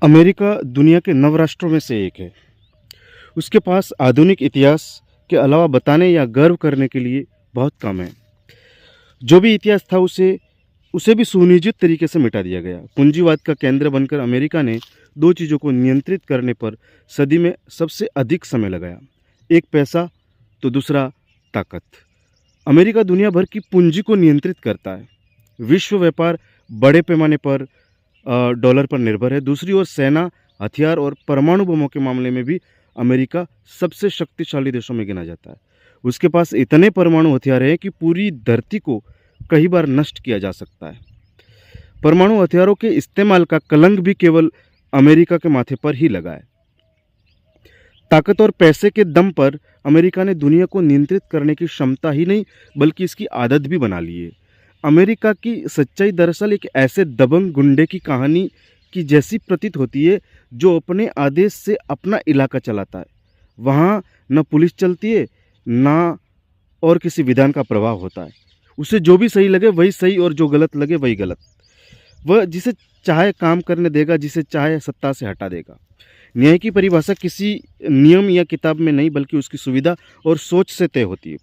America दुनिया के नवराष्ट्रों में से एक है। उसके पास आधुनिक इतिहास के अलावा बताने या गर्व करने के लिए बहुत कम है। जो भी इतिहास था उसे उसे भी सुनियोजित तरीके से मिटा दिया गया। पूंजीवाद का केंद्र बनकर अमेरिका ने दो चीज़ों को नियंत्रित करने पर सदी में सबसे अधिक समय लगाया, एक पैसा तो दूसरा ताकत। अमेरिका दुनिया भर की पूंजी को नियंत्रित करता है। विश्व व्यापार बड़े पैमाने पर डॉलर पर निर्भर है। दूसरी ओर सेना, हथियार और परमाणु बमों के मामले में भी अमेरिका सबसे शक्तिशाली देशों में गिना जाता है। उसके पास इतने परमाणु हथियार हैं कि पूरी धरती को कई बार नष्ट किया जा सकता है। परमाणु हथियारों के इस्तेमाल का कलंक भी केवल अमेरिका के माथे पर ही लगा है। ताकत और पैसे के दम पर अमेरिका ने दुनिया को नियंत्रित करने की क्षमता ही नहीं बल्कि इसकी आदत भी बना ली है। अमेरिका की सच्चाई दरअसल एक ऐसे दबंग गुंडे की कहानी की जैसी प्रतीत होती है जो अपने आदेश से अपना इलाका चलाता है। वहाँ न पुलिस चलती है ना और किसी विधान का प्रभाव होता है। उसे जो भी सही लगे वही सही और जो गलत लगे वही गलत। वह जिसे चाहे काम करने देगा, जिसे चाहे सत्ता से हटा देगा। न्याय की परिभाषा किसी नियम या किताब में नहीं बल्कि उसकी सुविधा और सोच से तय होती है।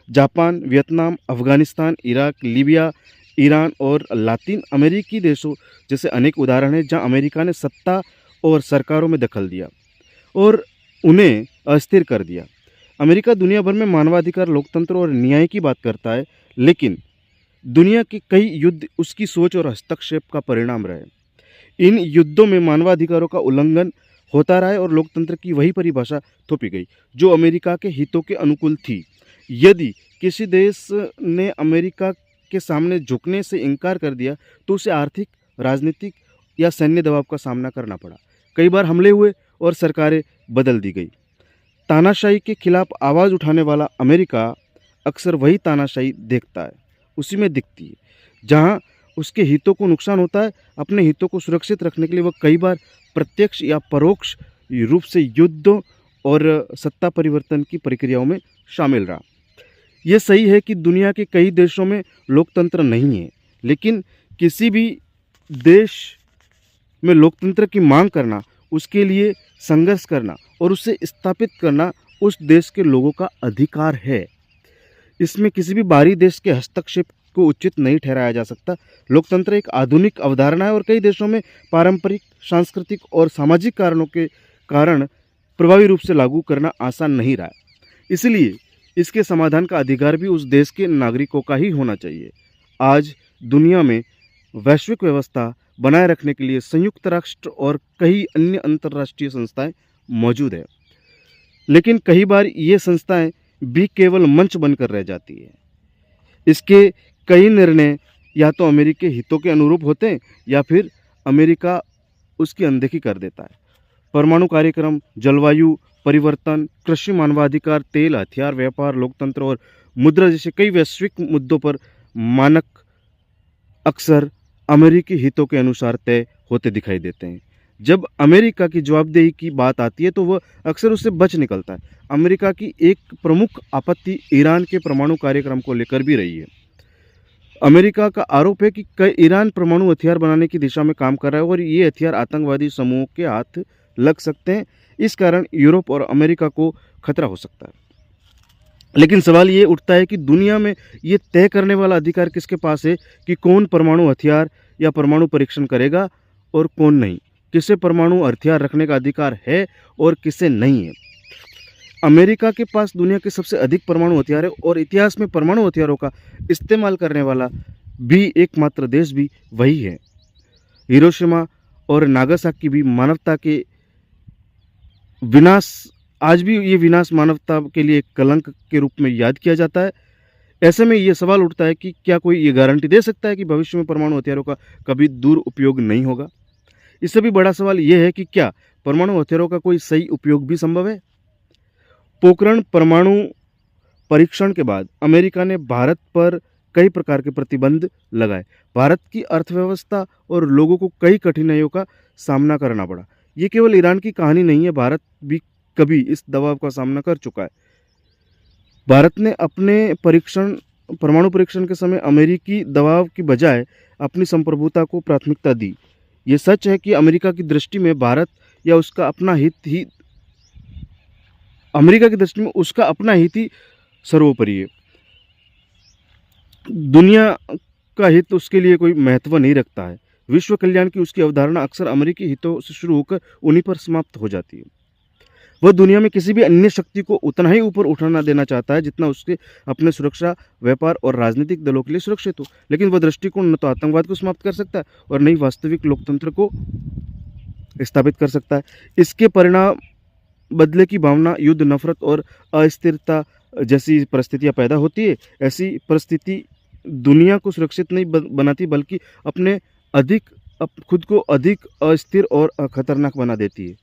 Japan, Vietnam, Afghanistan, Iraq, Libya, Iran और लातिन अमेरिकी देशों जैसे अनेक उदाहरण हैं जहां अमेरिका ने सत्ता और सरकारों में दखल दिया और उन्हें अस्थिर कर दिया। अमेरिका दुनिया भर में मानवाधिकार, लोकतंत्र और न्याय की बात करता है, लेकिन दुनिया के कई युद्ध उसकी सोच और हस्तक्षेप का परिणाम रहे। इन युद्धों में मानवाधिकारों का उल्लंघन होता रहा है और लोकतंत्र की वही परिभाषा थोपी गई जो अमेरिका के हितों के अनुकूल थी। यदि किसी देश ने अमेरिका के सामने झुकने से इनकार कर दिया तो उसे आर्थिक, राजनीतिक या सैन्य दबाव का सामना करना पड़ा। कई बार हमले हुए और सरकारें बदल दी गई। तानाशाही के खिलाफ आवाज़ उठाने वाला अमेरिका अक्सर वही तानाशाही देखता है, उसी में दिखती है। जहां उसके हितों को नुकसान होता है, अपने हितों को सुरक्षित रखने के लिए वह कई बार प्रत्यक्ष या परोक्ष रूप से युद्धों और सत्ता परिवर्तन की प्रक्रियाओं में शामिल रहा। यह सही है कि दुनिया के कई देशों में लोकतंत्र नहीं है, लेकिन किसी भी देश में लोकतंत्र की मांग करना, उसके लिए संघर्ष करना और उसे स्थापित करना उस देश के लोगों का अधिकार है। इसमें किसी भी बाहरी देश के हस्तक्षेप को उचित नहीं ठहराया जा सकता। लोकतंत्र एक आधुनिक अवधारणा है और कई देशों में पारंपरिक, सांस्कृतिक और सामाजिक कारणों के कारण प्रभावी रूप से लागू करना आसान नहीं रहा। इसलिए इसके समाधान का अधिकार भी उस देश के नागरिकों का ही होना चाहिए। आज दुनिया में वैश्विक व्यवस्था बनाए रखने के लिए संयुक्त राष्ट्र और कई अन्य अंतर्राष्ट्रीय संस्थाएं मौजूद है, लेकिन कई बार ये संस्थाएं भी केवल मंच बनकर रह जाती है। इसके कई निर्णय या तो अमेरिकी हितों के अनुरूप होते हैं या फिर अमेरिका उसकी अनदेखी कर देता है। परमाणु कार्यक्रम, जलवायु परिवर्तन, कृषि, मानवाधिकार, तेल, हथियार, व्यापार, लोकतंत्र और मुद्रा जैसे कई वैश्विक मुद्दों पर मानक अक्सर अमेरिकी हितों के अनुसार तय होते दिखाई देते हैं। जब अमेरिका की जवाबदेही की बात आती है तो वह अक्सर उससे बच निकलता है। अमेरिका की एक प्रमुख आपत्ति ईरान के परमाणु कार्यक्रम को लेकर भी रही है। अमेरिका का आरोप है कि ईरान परमाणु हथियार बनाने की दिशा में काम कर रहा है और ये हथियार आतंकवादी समूहों के हाथ लग सकते हैं। इस कारण यूरोप और अमेरिका को खतरा हो सकता है। लेकिन सवाल ये उठता है कि दुनिया में ये तय करने वाला अधिकार किसके पास है कि कौन परमाणु हथियार या परमाणु परीक्षण करेगा और कौन नहीं। किसे परमाणु हथियार रखने का अधिकार है और किसे नहीं है। अमेरिका के पास दुनिया के सबसे अधिक परमाणु हथियार है और इतिहास में परमाणु हथियारों का इस्तेमाल करने वाला भी एकमात्र देश भी वही है। हिरोशिमा और नागासाकी भी मानवता के विनाश, आज भी ये विनाश मानवता के लिए एक कलंक के रूप में याद किया जाता है। ऐसे में ये सवाल उठता है कि क्या कोई ये गारंटी दे सकता है कि भविष्य में परमाणु हथियारों का कभी दुरुपयोग नहीं होगा। इससे भी बड़ा सवाल यह है कि क्या परमाणु हथियारों का कोई सही उपयोग भी संभव है। पोखरण परमाणु परीक्षण के बाद अमेरिका ने भारत पर कई प्रकार के प्रतिबंध लगाए। भारत की अर्थव्यवस्था और लोगों को कई कठिनाइयों का सामना करना पड़ा। ये केवल ईरान की कहानी नहीं है, भारत भी कभी इस दबाव का सामना कर चुका है। भारत ने अपने परमाणु परीक्षण के समय अमेरिकी दबाव की बजाय अपनी संप्रभुता को प्राथमिकता दी। ये सच है कि अमेरिका की दृष्टि में भारत या उसका अपना हित ही अमेरिका की दृष्टि में उसका अपना हित ही सर्वोपरि है। दुनिया का हित उसके लिए कोई महत्व नहीं रखता है। विश्व कल्याण की उसकी अवधारणा अक्सर अमेरिकी हितों से शुरू होकर उन्हीं पर समाप्त हो जाती है। वह दुनिया में किसी भी अन्य शक्ति को उतना ही ऊपर उठाना देना चाहता है जितना उसके अपने सुरक्षा, व्यापार और राजनीतिक दलों के लिए सुरक्षित हो। लेकिन वह दृष्टिकोण न तो आतंकवाद को समाप्त कर सकता है और न ही वास्तविक लोकतंत्र को स्थापित कर सकता है। इसके परिणाम बदले की भावना, युद्ध, नफरत और अस्थिरता जैसी परिस्थितियां पैदा होती है। ऐसी परिस्थिति दुनिया को सुरक्षित नहीं बनाती बल्कि अपने अधिक खुद को अधिक अस्थिर और खतरनाक बना देती है।